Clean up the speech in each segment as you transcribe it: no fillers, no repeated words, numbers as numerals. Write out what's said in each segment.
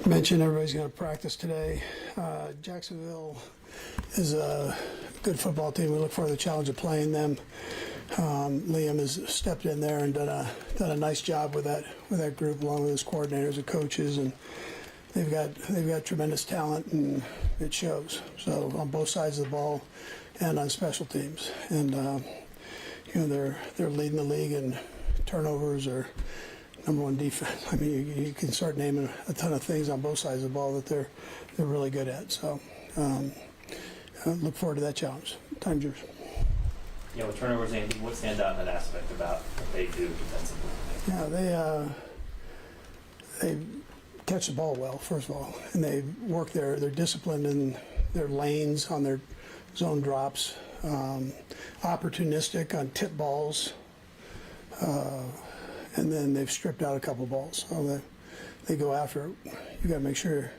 mentioned, everybody's going to practice today. Jacksonville is a good football team. We look forward to the challenge of playing them. Liam has stepped in there and done a nice job with that group, along with his coordinators and coaches, and they've got tremendous talent, and it shows. So on both sides of the ball and on special teams, and they're leading the league in turnovers or number one defense. I mean, you can start naming a ton of things on both sides of the ball that they're really good at. So look forward to that challenge. Time's yours. Yeah, with turnovers, Andy, what stands out in that aspect about what they do defensively? Yeah, they catch the ball well, first of all, and they work they're disciplined in their lanes on their zone drops, opportunistic on tip balls, and then they've stripped out a couple balls. So they go after it. You got to make sure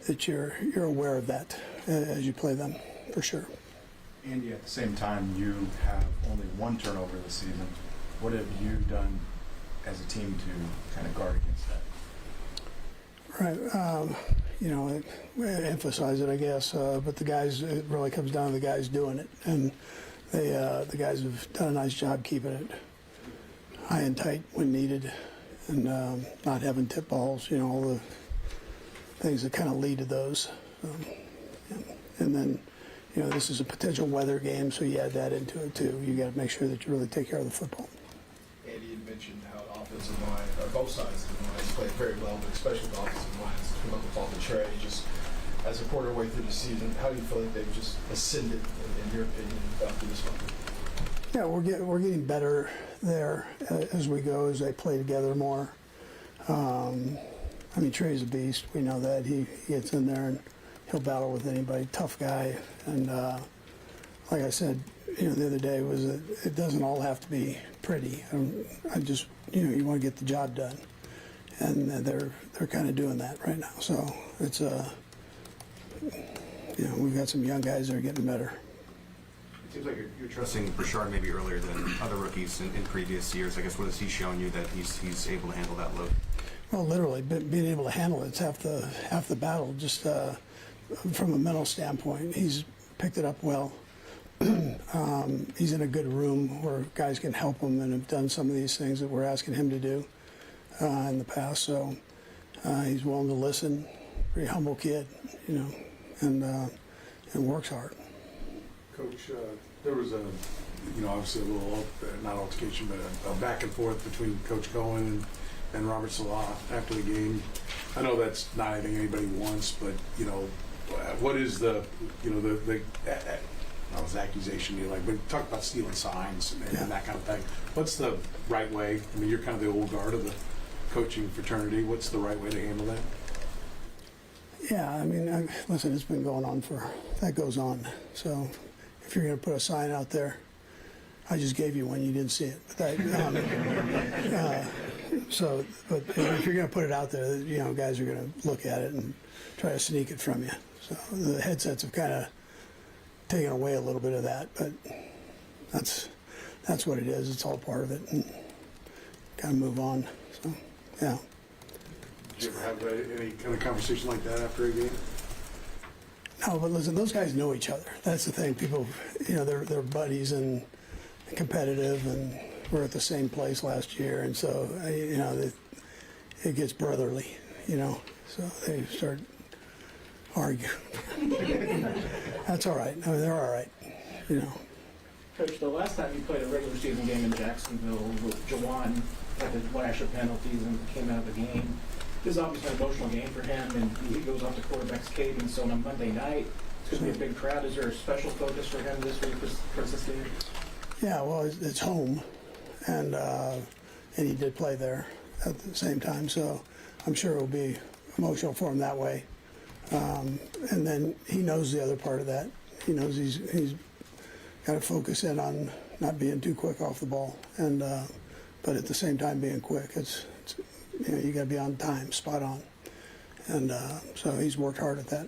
that you're aware of that as you play them, for sure. Andy, at the same time, you have only one turnover this season. What have you done as a team to kind of guard against that? Right. We emphasize it, I guess, but the guys, it really comes down to the guys doing it. And the guys have done a nice job keeping it high and tight when needed, and not having tip balls, all the things that kind of lead to those. And then, this is a potential weather game, so you add that into it too. You got to make sure that you really take care of the football. Andy, you mentioned how the offensive line, or both sides of the line, played very well, but especially the offensive lines come up with all the trade. Just as a quarter way through the season, how do you feel like they've just ascended, in your opinion, after this one? Yeah, we're getting better there as we go, as they play together more. Trey's a beast. We know that. He gets in there and he'll battle with anybody. Tough guy. And like I said, the other day, was that it doesn't all have to be pretty. I just, you want to get the job done, and they're kind of doing that right now. So it's we've got some young guys that are getting better. It seems like you're trusting Brashard maybe earlier than other rookies in previous years. I guess, what has he shown you that he's able to handle that load? Well, literally, being able to handle it's half the battle. Just from a mental standpoint, he's picked it up well. He's in a good room where guys can help him and have done some of these things that we're asking him to do in the past. So he's willing to listen. Pretty humble kid, and works hard. Coach, there was obviously a little, not altercation, but a back and forth between Coach Cohen and Robert Salah after the game. I know that's not anything anybody wants, but, what is the accusation, but talk about stealing signs and that kind of thing. What's the right way? I mean, you're kind of the old guard of the coaching fraternity. What's the right way to handle that? Yeah, listen, it's been going on that goes on. So if you're going to put a sign out there, I just gave you one, you didn't see it. But but if you're going to put it out there, guys are going to look at it and try to sneak it from you. So the headsets have kind of taken away a little bit of that, but that's what it is. It's all part of it, and kind of move on. So, yeah. Did you ever have any kind of conversation like that after a game? No, but listen, those guys know each other. That's the thing. People, they're buddies and competitive, and we're at the same place last year, and so it gets brotherly, So they start arguing. That's all right. They're all right, Coach, the last time you played a regular season game in Jacksonville, Jawan had the flash of penalties and came out of the game. This is obviously an emotional game for him, and he goes off the quarterback's cadence. So on a Monday night, it's going to be a big crowd. Is there a special focus for him this week for this game? Yeah, well, it's home, and he did play there at the same time, so I'm sure it'll be emotional for him that way. And then he knows the other part of that. He knows he's got to focus in on not being too quick off the ball, and but at the same time being quick. It's you got to be on time, spot on, and so he's worked hard at that.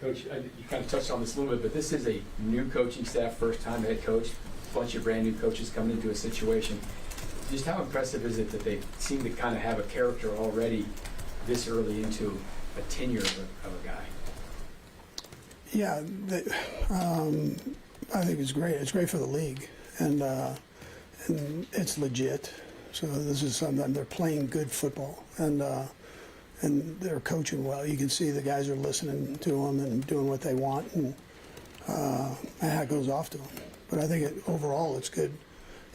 Coach, you kind of touched on this a little bit, but this is a new coaching staff, first-time head coach, a bunch of brand new coaches coming into a situation. Just how impressive is it that they seem to kind of have a character already this early into a tenure of a guy? Yeah, I think it's great. It's great for the league, and it's legit. So this is something they're playing good football, and they're coaching well. You can see the guys are listening to them and doing what they want, and that goes off to them. But I think overall it's good.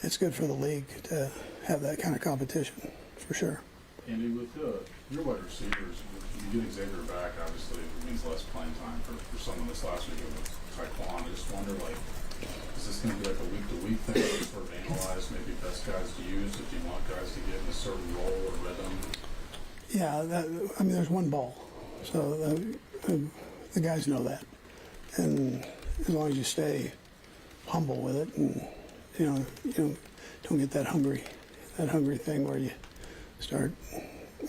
It's good for the league to have that kind of competition, for sure. Andy, with your wide receivers, you get Xavier back, obviously it means less playing time for someone this last week with Taekwon. I just wonder, like, is this going to be like a week-to-week thing, or sort of analyze maybe best guys to use if you want guys to get in a certain role or rhythm? Yeah, I mean, there's one ball, so the guys know that, and as long as you stay humble with it, and you don't get that hungry thing where you start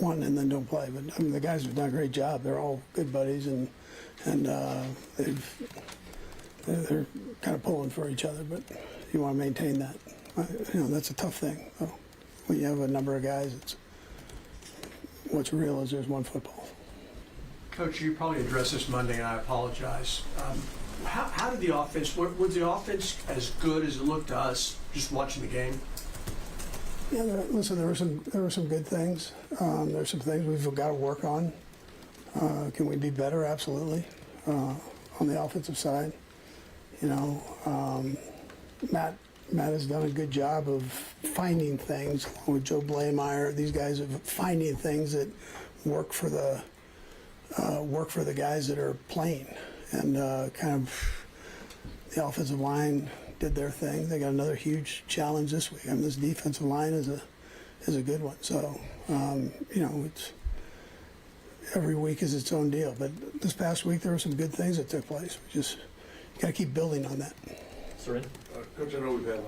wanting and then don't play. But I mean, the guys have done a great job. They're all good buddies, and they're kind of pulling for each other. But you want to maintain that. That's a tough thing. So when you have a number of guys, what's real is there's one football. Coach, you probably addressed this Monday, and I apologize. How did the offense? Was the offense as good as it looked to us just watching the game? Yeah, listen, there were some good things. There's some things we've got to work on. Can we be better? Absolutely. On the offensive side, Matt has done a good job of finding things along with Joe Blameyer. These guys are finding things that work for the guys that are playing, and kind of the offensive line did their thing. They got another huge challenge this week. I mean, this defensive line is a good one. So it's every week is its own deal. But this past week there were some good things that took place. We just got to keep building on that. Soren? Coach, I know we've had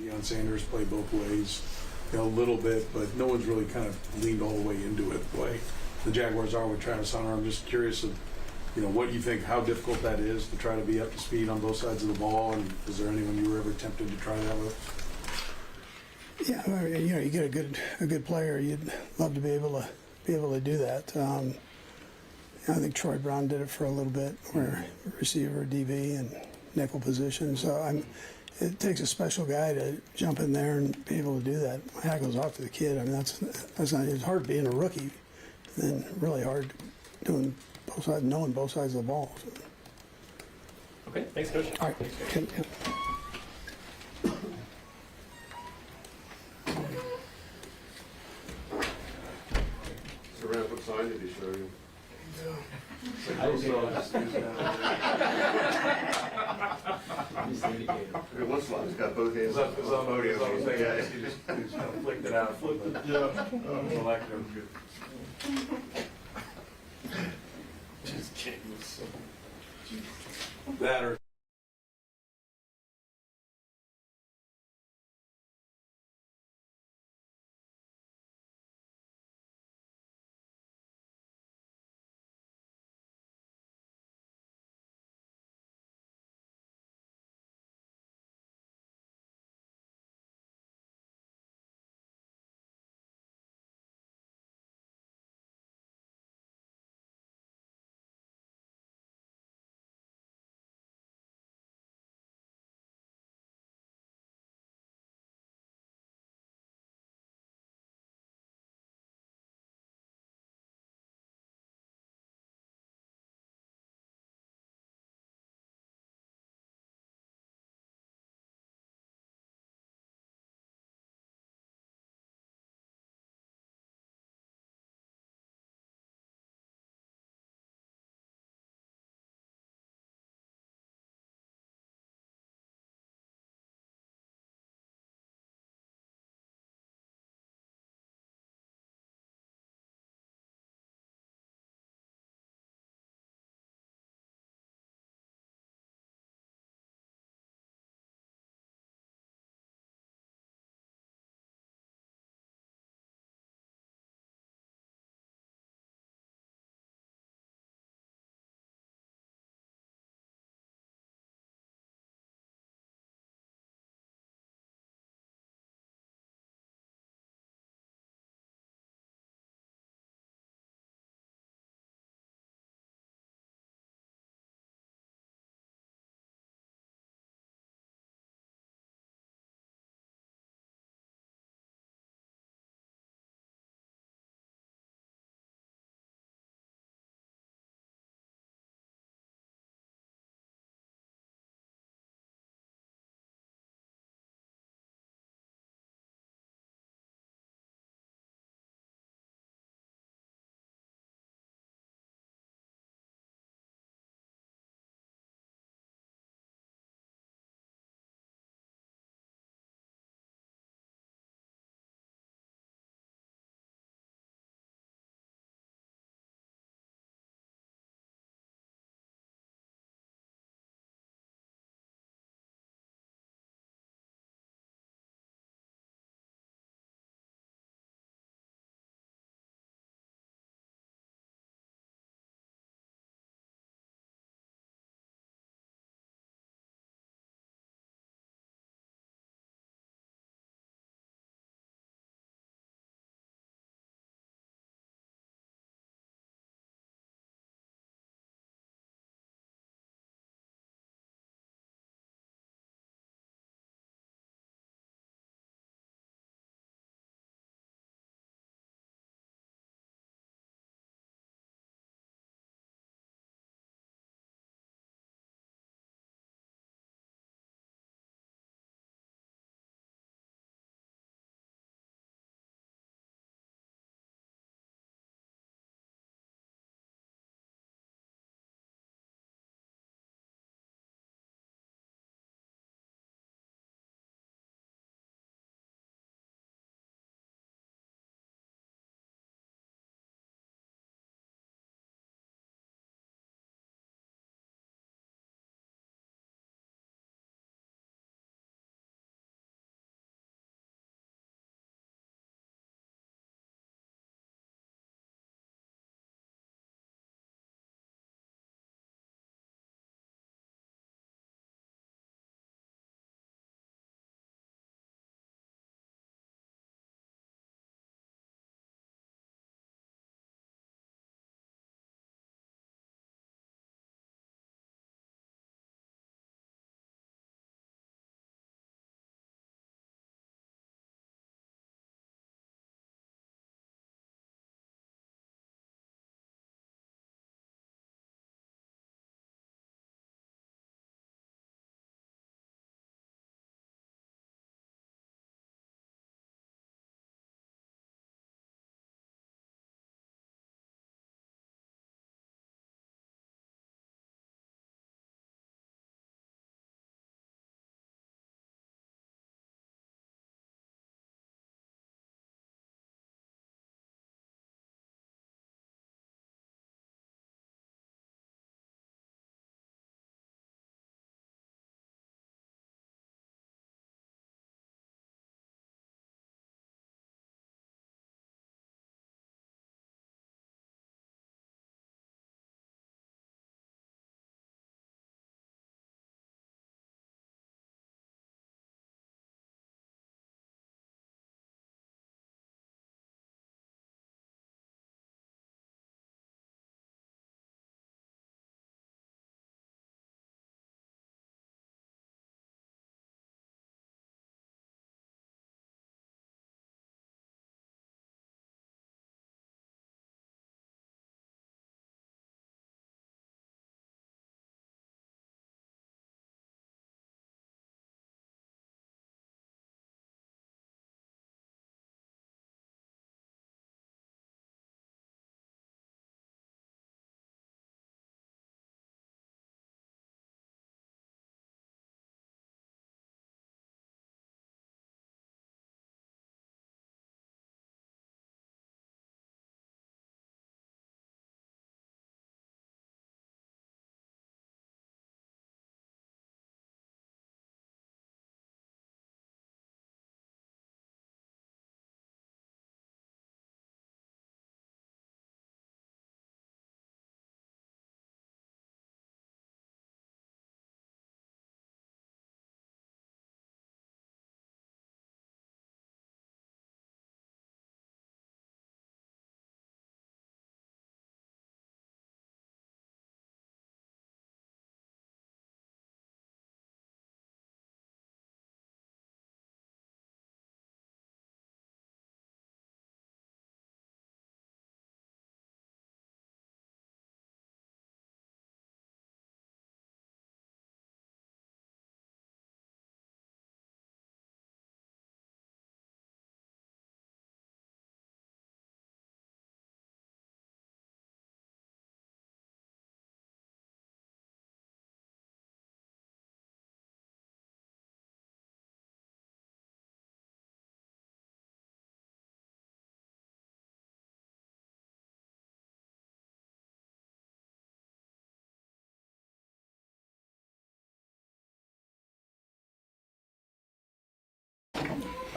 Deion Sanders play both ways, a little bit, but no one's really kind of leaned all the way into it the way the Jaguars are with Travis Hunter. I'm just curious of what you think, how difficult that is to try to be up to speed on both sides of the ball, and is there anyone you were ever tempted to try that with? Yeah, I mean, you get a good player, you'd love to be able to do that. I think Troy Brown did it for a little bit, where receiver, DB, and nickel position. So it takes a special guy to jump in there and be able to do that. My hat goes off to the kid. I mean, that's not. It's hard being a rookie, and then really hard doing both sides, knowing both sides of the ball. So. Okay, thanks, Coach. All right. So, Rand, what sign did he show you? I didn't see that. Just use He's the indicator. it. One slide, he's got both hands on the podium. Yeah. He just kind of flicked it out. Just kidding. That or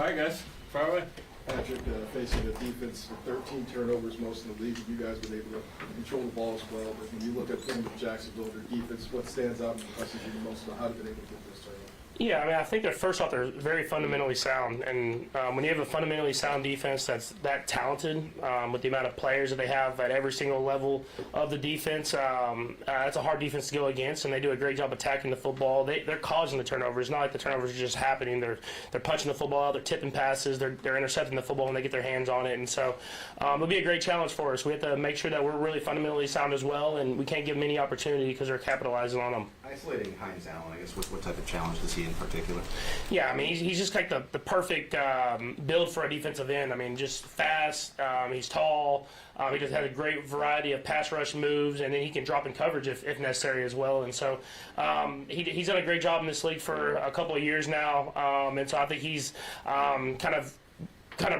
Hi, guys. Fire away. Patrick, facing a defense with 13 turnovers, most in the league, you guys been able to control the ball as well. But when you look at them with Jacksonville, their defense, what stands out and impresses you the most about how they've been able to get this turnover? Yeah, I mean, I think that first off, they're very fundamentally sound, and when you have a fundamentally sound defense that's that talented, with the amount of players that they have at every single level of the defense, that's a hard defense to go against, and they do a great job attacking the football. They're causing the turnovers. It's not like the turnovers are just happening. They're punching the football out. They're tipping passes. They're intercepting the football when they get their hands on it, and so it'll be a great challenge for us. We have to make sure that we're really fundamentally sound as well, and we can't give them any opportunity because they're capitalizing on them. Isolating Hines Allen, I guess, what type of challenge does he in particular? Yeah, I mean, he's just like the perfect build for a defensive end. I mean, just fast, he's tall, he just has a great variety of pass rush moves, and then he can drop in coverage if necessary as well. And so he's done a great job in this league for a couple of years now, and so I think he's kind of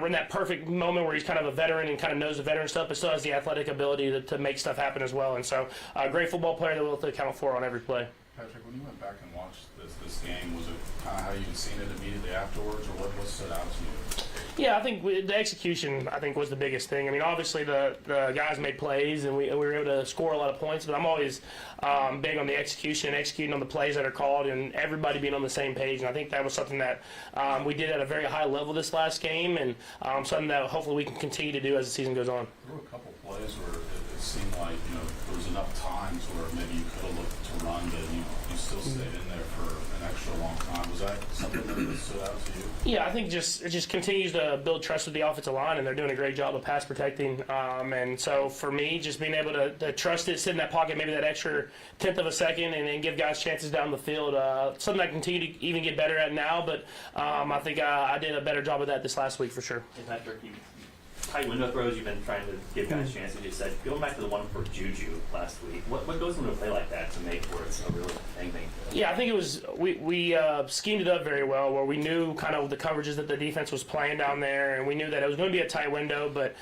in that perfect moment where he's kind of a veteran and kind of knows the veteran stuff, but still has the athletic ability to make stuff happen as well. And so a great football player that we'll have to account for on every play. Patrick, when you went back and watched this game, was it kind of how you'd seen it immediately afterwards, or what stood out to you? Yeah, I think the execution, was the biggest thing. I mean, obviously the guys made plays, and we were able to score a lot of points, but I'm always big on the execution, executing on the plays that are called, and everybody being on the same page. And I think that was something that we did at a very high level this last game, and something that hopefully we can continue to do as the season goes on. There were a couple plays where it seemed like, there was enough times where maybe you could have looked to run, but you still stayed in there for an extra long time. Was that something that stood out to you? Yeah, I think it just continues to build trust with the offensive line, and they're doing a great job of pass protecting. And so for me, just being able to trust it, sit in that pocket, maybe that extra tenth of a second, and then give guys chances down the field. Something I continue to even get better at now, but I think I did a better job of that this last week for sure. Hey, Patrick, tight window throws, you've been trying to give guys chances. You said, going back to the one for Juju last week, what goes into a play like that to make where it's a real thing? Yeah, I think it was we schemed it up very well, where we knew kind of the coverages that the defense was playing down there, and we knew that it was going to be a tight window, but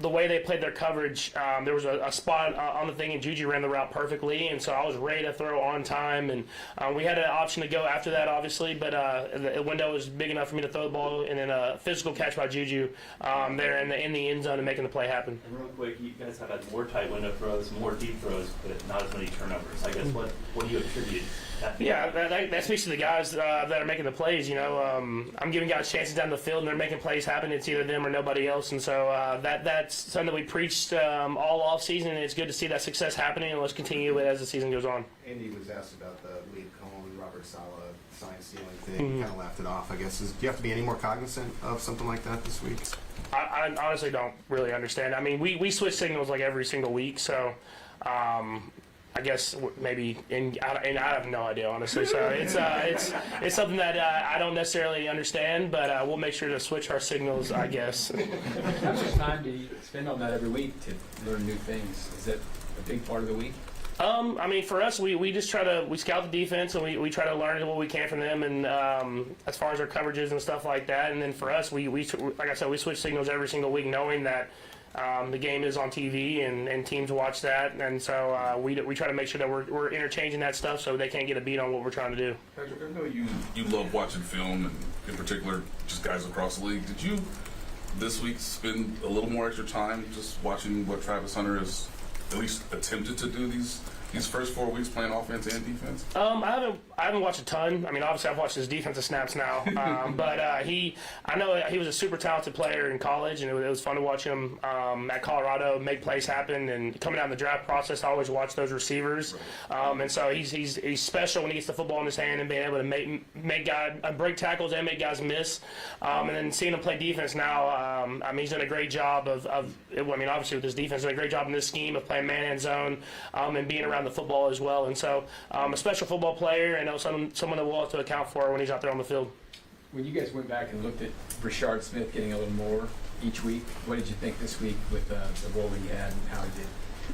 the way they played their coverage, there was a spot on the thing, and Juju ran the route perfectly, and so I was ready to throw on time, and we had an option to go after that, obviously, but the window was big enough for me to throw the ball, and then a physical catch by Juju there in the end zone and making the play happen. And real quick, you guys have had more tight window throws, more deep throws, but not as many turnovers. I guess what do you attribute that to? Yeah, that speaks to the guys that are making the plays. I'm giving guys chances down the field, and they're making plays happen. It's either them or nobody else, and so that's something that we preached all off season, and it's good to see that success happening, and let's continue it as the season goes on. Andy was asked about the Reid Robert Saleh sign stealing thing. He kind of laughed it off, I guess. Do you have to be any more cognizant of something like that this week? I honestly don't really understand. I mean, we switch signals like every single week, so I guess maybe, and I have no idea, honestly. So it's something that I don't necessarily understand, but we'll make sure to switch our signals, I guess. How much time do you spend on that every week to learn new things? Is that a big part of the week? I mean, for us, we just we scout the defense, and we try to learn what we can from them, and as far as our coverages and stuff like that. And then for us, we like I said, we switch signals every single week, knowing that the game is on TV and teams watch that, and so we try to make sure that we're interchanging that stuff so they can't get a beat on what we're trying to do. Patrick, I know you love watching film, and in particular, just guys across the league. Did you this week spend a little more extra time just watching what Travis Hunter has at least attempted to do these first 4 weeks playing offense and defense? I haven't watched a ton. I mean, obviously I've watched his defensive snaps now, but I know he was a super talented player in college, and it was fun to watch him at Colorado make plays happen. And coming out in the draft process, I always watch those receivers, and so he's special when he gets the football in his hand and being able to make guys break tackles and make guys miss. And then seeing him play defense now, I mean, he's done a great job of obviously with his defense, done a great job in this scheme of playing man and zone and being around the football as well. And so a special football player, and someone that we'll have to account for when he's out there on the field. When you guys went back and looked at Rashard Smith getting a little more each week, what did you think this week with the role he had and how he did?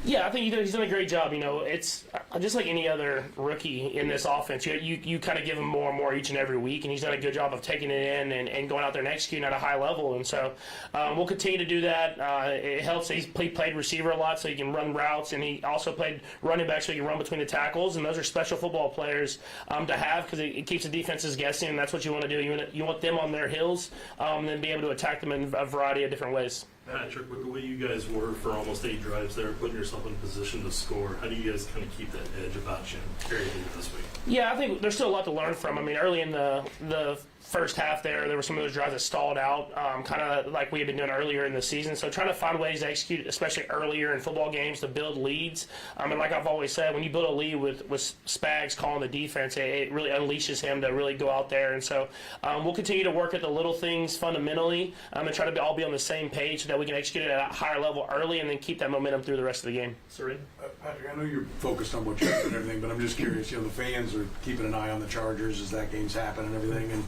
Yeah, I think he's done a great job. It's just like any other rookie in this offense. You kind of give him more and more each and every week, and he's done a good job of taking it in and going out there and executing at a high level. And so we'll continue to do that. It helps that he played receiver a lot, so he can run routes, and he also played running back, so he can run between the tackles. And those are special football players to have because it keeps the defenses guessing, and that's what you want to do. You want them on their heels, and then be able to attack them in a variety of different ways. Patrick, with the way you guys were for almost 8 drives there, putting yourself in position to score, how do you guys kind of keep that edge about you and carry it into this week? Yeah, I think there's still a lot to learn from. I mean, early in the first half there were some of those drives that stalled out, kind of like we had been doing earlier in the season. So trying to find ways to execute, especially earlier in football games, to build leads. And like I've always said, when you build a lead with Spags calling the defense, it really unleashes him to really go out there. And so we'll continue to work at the little things fundamentally and try to all be on the same page so that we can execute it at a higher level early and then keep that momentum through the rest of the game. Reid? Patrick, I know you're focused on what you're doing and everything, but I'm just curious. The fans are keeping an eye on the Chargers as that game's happening and everything. And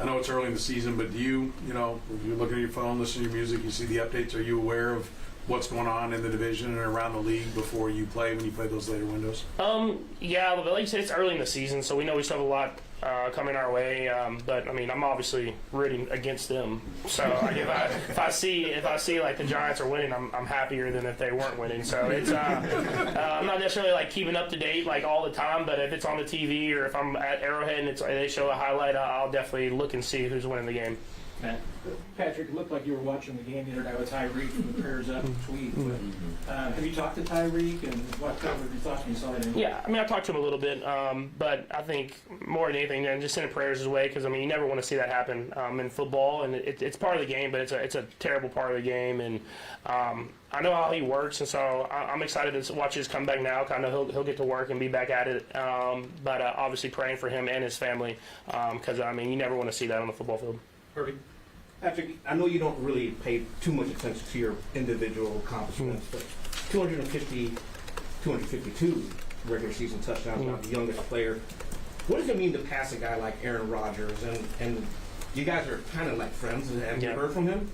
I know it's early in the season, but do you, if you're looking at your phone, listening to your music, you see the updates, are you aware of what's going on in the division and around the league before you play, when you play those later windows? Yeah, but like you said, it's early in the season, so we know we still have a lot coming our way. But I mean, I'm obviously rooting against them. So if I see like the Giants are winning, I'm happier than if they weren't winning. So it's I'm not necessarily like keeping up to date like all the time, but if it's on the TV or if I'm at Arrowhead and they show a highlight, I'll definitely look and see who's winning the game. Patrick, it looked like you were watching the game the other night with Tyreek from the Prayers Up tweet. But, have you talked to Tyreek, and what were your thoughts when you saw that? Yeah, I mean, I talked to him a little bit, but I think more than anything, just sending prayers his way because I mean, you never want to see that happen in football, and it's part of the game, but it's a terrible part of the game, and I know how he works, and so I'm excited to watch his comeback now. Kind of he'll get to work and be back at it, but obviously praying for him and his family because I mean, you never want to see that on the football field. Patrick, I know you don't really pay too much attention to your individual accomplishments, but 252 regular season touchdowns, not the youngest player. What does it mean to pass a guy like Aaron Rodgers? And you guys are kind of like friends. Have you heard from him?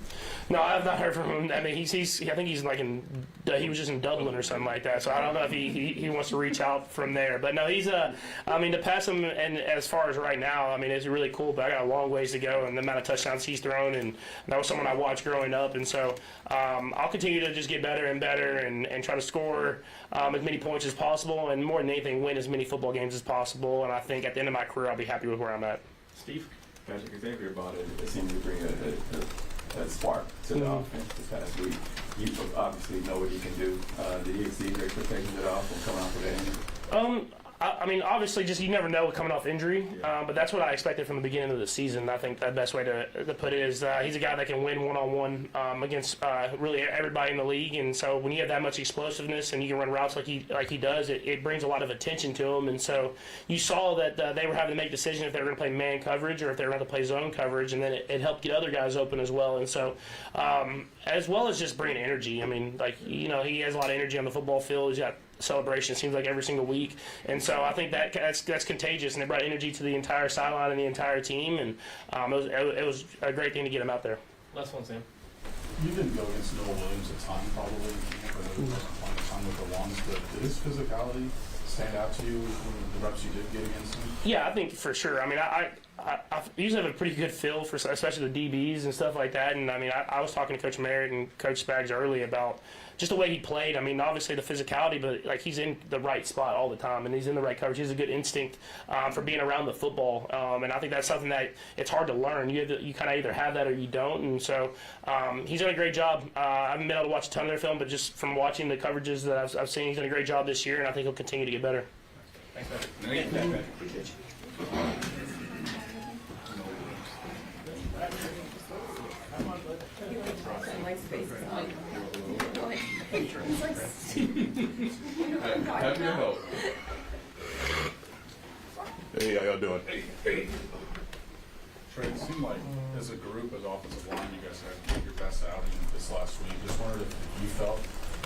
No, I've not heard from him. I mean, I think he's like he was just in Dublin or something like that. So I don't know if he wants to reach out from there. But no, he's I mean, to pass him, and as far as right now, I mean, it's really cool. But I got a long ways to go, and the amount of touchdowns he's thrown, and that was someone I watched growing up. And so I'll continue to just get better and better, and try to score as many points as possible, and more than anything, win as many football games as possible. And I think at the end of my career, I'll be happy with where I'm at. Steve? Patrick, Xavier brought it seemed to bring a spark to the offense this past week. You obviously know what he can do. Did he exceed your expectations at all from coming off of that injury? I mean, obviously, just you never know coming off injury, but that's what I expected from the beginning of the season. I think the best way to put it is he's a guy that can win one-on-one against really everybody in the league, and so when you have that much explosiveness and you can run routes like he does, it brings a lot of attention to him. And so you saw that they were having to make decisions if they were going to play man coverage or if they were going to play zone coverage, and then it helped get other guys open as well. And so as well as just bringing energy, I mean, like, he has a lot of energy on the football field. He's got celebration, seems like every single week, and so I think that's contagious, and it brought energy to the entire sideline and the entire team, and it was a great thing to get him out there. Last one, Sam. You didn't go against Noah Williams a ton, probably, for those that wasn't playing a ton with the ones, but did his physicality stand out to you in the reps you did get against him? Yeah, I think for sure. I mean, I usually have a pretty good feel for especially the DBs and stuff like that, and I mean, I was talking to Coach Merritt and Coach Spags early about just the way he played. I mean, obviously the physicality, but like he's in the right spot all the time, and he's in the right coverage. He has a good instinct for being around the football, and I think that's something that it's hard to learn. You kind of either have that or you don't, and so he's done a great job. I haven't been able to watch a ton of their film, but just from watching the coverages that I've seen, he's done a great job this year, and I think he'll continue to get better. Thanks, Patrick. Thanks, Patrick. Appreciate you. Happy to help. Hey, how y'all doing? Hey. Trey, it seemed like as a group, as offensive line, you guys had your best outing this last week. Just wondered if you felt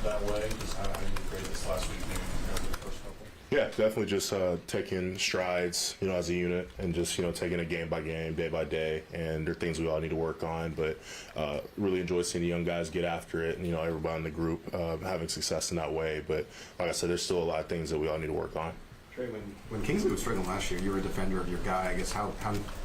that way, just how you graded this last week maybe compared to the first couple? Yeah, definitely just taking strides, as a unit and just, taking it game by game, day by day. And there are things we all need to work on, but really enjoy seeing the young guys get after it and, everybody in the group having success in that way. But like I said, there's still a lot of things that we all need to work on. Trey, when Kingsley was struggling last year, you were a defender of your guy. I guess how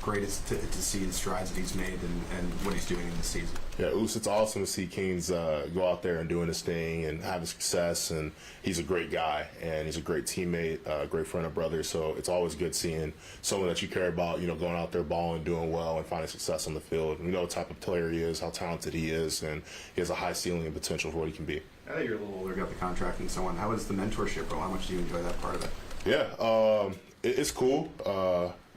great is it to see the strides that he's made and what he's doing in the season? Yeah, it's awesome to see Kings go out there and doing his thing and having success. And he's a great guy, and he's a great teammate, a great friend of brothers. So it's always good seeing someone that you care about, going out there balling, doing well, and finding success on the field. We know what type of player he is, how talented he is, and he has a high ceiling and potential for what he can be. Now that you're a little older, got the contract and so on, how is the mentorship role? How much do you enjoy that part of it? Yeah, it's cool.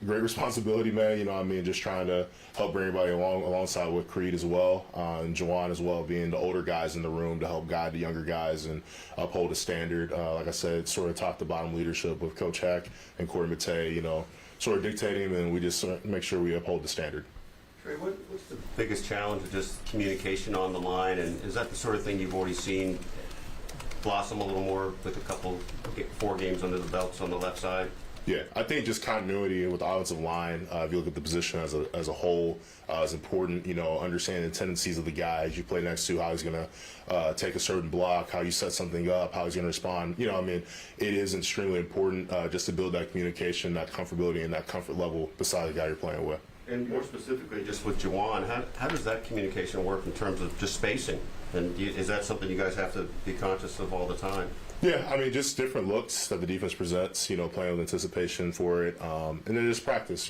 Great responsibility, man. Just trying to help bring everybody alongside with Reid as well, and Jawan as well, being the older guys in the room to help guide the younger guys and uphold a standard. Like I said, sort of top to bottom leadership with Coach Heck and Corey Matei, sort of dictating, and we just make sure we uphold the standard. Trey, what's the biggest challenge of just communication on the line, and is that the sort of thing you've already seen blossom a little more with 4 games under the belts on the left side? Yeah, I think just continuity with the offensive line, if you look at the position as a whole, is important. Understanding the tendencies of the guys you play next to, how he's going to take a certain block, how you set something up, how he's going to respond. It is extremely important just to build that communication, that comfortability, and that comfort level beside the guy you're playing with. And more specifically, just with Jawan, how does that communication work in terms of just spacing? And is that something you guys have to be conscious of all the time? Yeah, just different looks that the defense presents, playing with anticipation for it. And then just practice,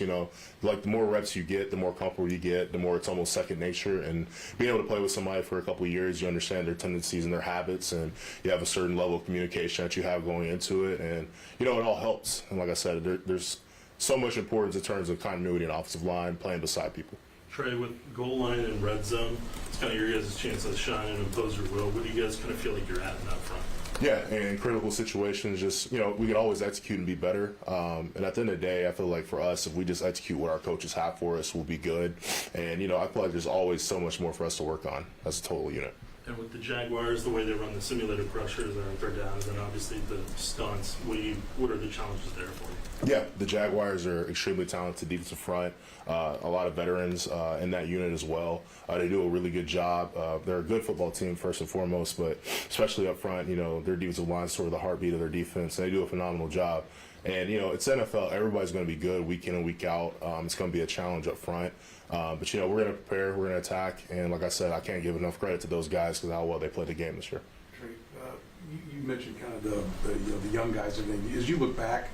like the more reps you get, the more comfortable you get, the more it's almost second nature. And being able to play with somebody for a couple of years, you understand their tendencies and their habits, and you have a certain level of communication that you have going into it. And, it all helps. And like I said, there's so much importance in terms of continuity and offensive line, playing beside people. Trey, with goal line and red zone, it's kind of your guys' chance to shine and impose your will. What do you guys kind of feel like you're at in that front? Yeah, and in critical situations, just, we can always execute and be better. And at the end of the day, I feel like for us, if we just execute what our coaches have for us, we'll be good. And, I feel like there's always so much more for us to work on as a total unit. And with the Jaguars, the way they run the simulated pressures and third downs, and obviously the stunts, what are the challenges there for you? Yeah, the Jaguars are extremely talented defensive front. A lot of veterans in that unit as well. They do a really good job. They're a good football team first and foremost, but especially up front, their defensive line is sort of the heartbeat of their defense, and they do a phenomenal job. And, it's NFL. Everybody's going to be good week in and week out. It's going to be a challenge up front. But, we're going to prepare. We're going to attack. And like I said, I can't give enough credit to those guys because of how well they played the game this year. Trey, you mentioned kind of the young guys and everything. As you look back,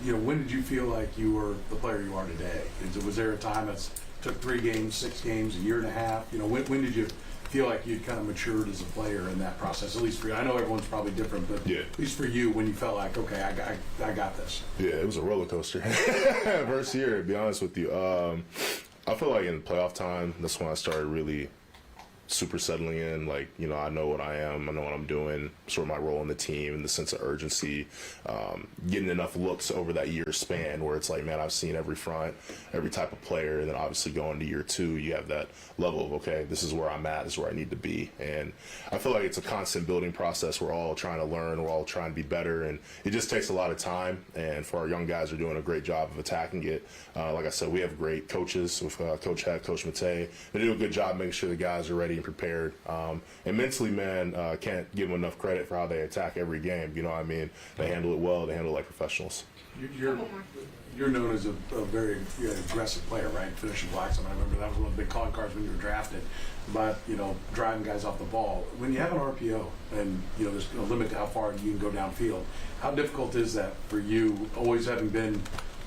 when did you feel like you were the player you are today? Was there a time that took 3 games, 6 games, a year and a half? When did you feel like you'd kind of matured as a player in that process? At least for you. I know everyone's probably different, but yeah, at least for you, when you felt like, okay, I got this. Yeah, it was a roller coaster. First year, to be honest with you. I feel like in playoff time, that's when I started really super settling in. Like, I know what I am, I know what I'm doing, sort of my role in the team, and the sense of urgency, getting enough looks over that year span where it's like, man, I've seen every front, every type of player, and then obviously going to year 2, you have that level of, okay, this is where I'm at, this is where I need to be. And I feel like it's a constant building process. We're all trying to learn, we're all trying to be better, and it just takes a lot of time. And for our young guys, are doing a great job of attacking it. Like I said, we have great coaches with Coach Heck, Coach Matei. They do a good job making sure the guys are ready and prepared. And mentally, man, can't give them enough credit for how they attack every game. They handle it well. They handle it like professionals. You're known as a very aggressive player, right? Finishing blocks. I remember that was one of the big calling cards when you were drafted about, driving guys off the ball. When you have an RPO and, there's a limit to how far you can go downfield, how difficult is that for you, always having been,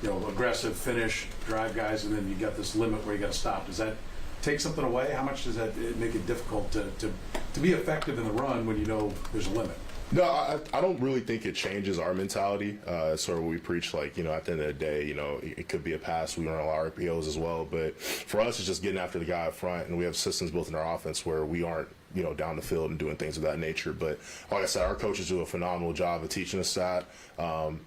aggressive, finish, drive guys, and then you got this limit where you got to stop? Does that take something away? How much does that make it difficult to be effective in the run when there's a limit? No, I don't really think it changes our mentality. Sort of what we preach, like, at the end of the day, it could be a pass. We run a lot of RPOs as well. But for us, it's just getting after the guy up front, and we have systems built in our offense where we aren't, down the field and doing things of that nature. But like I said, our coaches do a phenomenal job of teaching us that.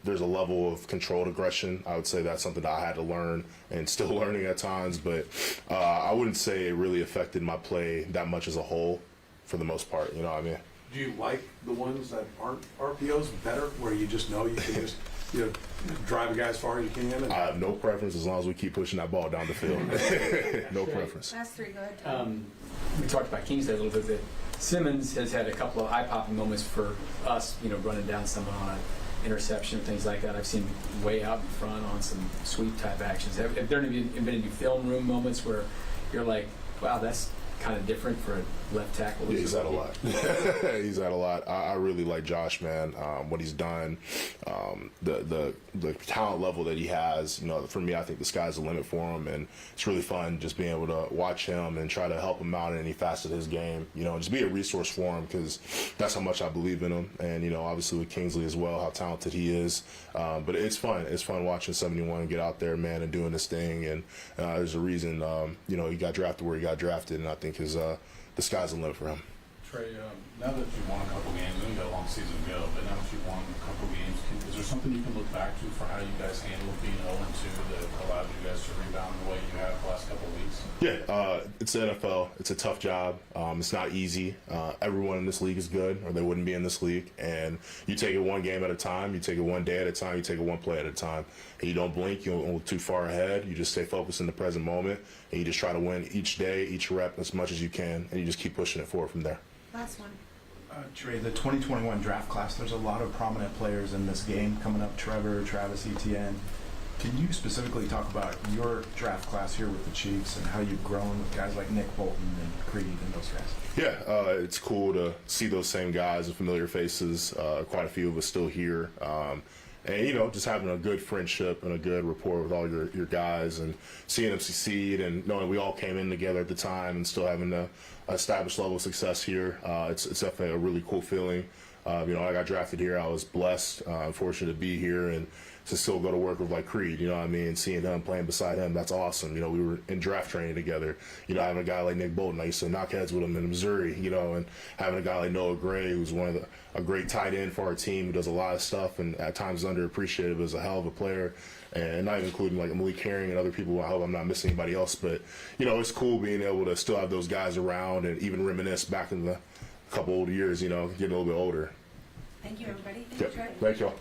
There's a level of controlled aggression. I would say that's something that I had to learn and still learning at times. But I wouldn't say it really affected my play that much as a whole for the most part. Do you like the ones that aren't RPOs better, where you just know you can just drive a guy as far as you can? And I have no preference as long as we keep pushing that ball down the field. No preference. Last three, go ahead. We talked about Kingsley a little bit. That Simmons has had a couple of eye-popping moments for us, running down someone on an interception, things like that. I've seen way out in front on some sweep-type actions. Have there been any film room moments where you're like, wow, that's kind of different for a left tackle? Yeah, he's had a lot. He's had a lot. I really like Josh, man. What he's done, the talent level that he has. For me, I think the sky's the limit for him, and it's really fun just being able to watch him and try to help him out in any facet of his game. Just be a resource for him, because that's how much I believe in him. And obviously with Kingsley as well, how talented he is. But it's fun. It's fun watching 71 get out there, man, and doing this thing. And there's a reason, he got drafted where he got drafted, and I think the sky's the limit for him. Trey, now that you've won a couple games, we only got a long season to go, but now that you've won a couple games, is there something you can look back to for how you guys handled being 0-2 that allowed you guys to rebound the way you have the last couple of weeks? Yeah, it's the NFL. It's a tough job. It's not easy. Everyone in this league is good, or they wouldn't be in this league. And you take it one game at a time. You take it one day at a time. You take it one play at a time. And you don't blink. You don't look too far ahead. You just stay focused in the present moment, and you just try to win each day, each rep as much as you can, and you just keep pushing it forward from there. Last one. Trey, the 2021 draft class, there's a lot of prominent players in this game coming up. Trevor, Travis Etienne. Can you specifically talk about your draft class here with the Chiefs and how you've grown with guys like Nick Bolton and Creed and those guys? Yeah, it's cool to see those same guys and familiar faces. Quite a few of us still here. And, just having a good friendship and a good rapport with all your guys and seeing them succeed and knowing we all came in together at the time and still having a established level of success here. It's definitely a really cool feeling. I got drafted here. I was blessed, fortunate to be here and to still go to work with Creed, seeing him playing beside him, that's awesome. We were in draft training together, having a guy like Nick Bolton, I used to knock heads with him in Missouri, and having a guy like Noah Gray, who's a great tight end for our team, who does a lot of stuff and at times underappreciated, is a hell of a player. And not even including Malik Herring and other people. I hope I'm not missing anybody else, but it's cool being able to still have those guys around and even reminisce back in the couple old years, getting a little bit older. Thank you, everybody. Thank you, Trey. Thank y'all.